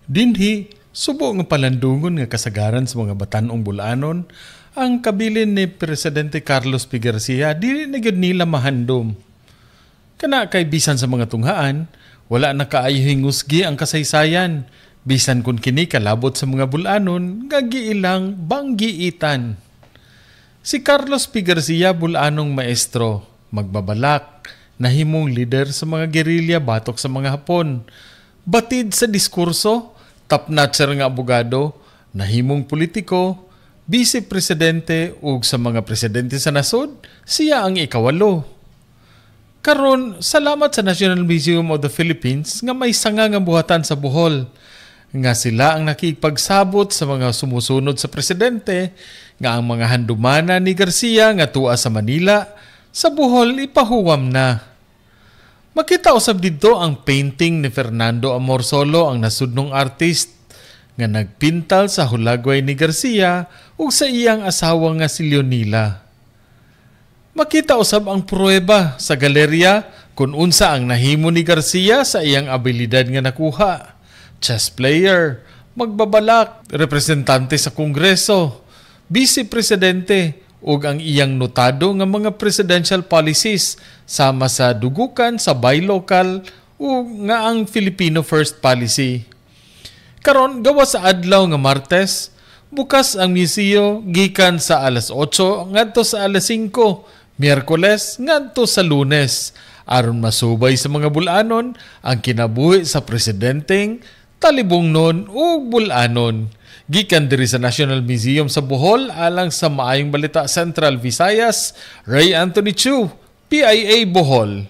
Dinhi, subo nga palandungon nga kasagaran sa mga batanong bulanon, ang kabilin ni Presidente Carlos P. Garcia dili na gyud nila mahandom. Kana kay bisan sa mga tunghaan, wala na kaayo hingusgi ang kasaysayan, bisan kun kini kalabot sa mga bulanon nga giilang banggiitan. Si Carlos P. Garcia bulanong maestro, magbabalak, nahimong leader sa mga gerilya batok sa mga Hapon. Batid sa diskurso, top-notcher nga abogado, nahimong politiko, vice-presidente ug sa mga presidente sa nasod, siya ang ikawalo. Karon, salamat sa National Museum of the Philippines nga may sanga nga buhatan sa Bohol. Nga sila ang nakipagsabot sa mga sumusunod sa presidente nga ang mga handumana ni Garcia nga tua sa Manila, sa Bohol ipahuwam na. Makita usab didto ang painting ni Fernando Amorsolo, ang nasudnong artist nga nagpintal sa hulagway ni Garcia ug sa iyang asawa nga si Leonila. Makita usab ang pruweba sa galerya kung unsa ang nahimo ni Garcia sa iyang abilidad nga nakuha. Chess player, magbabalak, representante sa Kongreso, vice-presidente ug ang iyang notado nga mga presidential policies sama sa dugukan sa buy local ug nga ang Filipino First policy. Karon gawa sa adlaw nga Martes, bukas ang museo gikan sa alas 8 ngadto sa alas 5, Miyerkules ngadto sa Lunes, aron masubay sa mga bulanon ang kinabuhi sa presidenteng talibongnon ug bulanon. Gikan diri sa National Museum sa Bohol alang sa Maayong Balita Central Visayas, Ray Anthony Chu, PIA Bohol.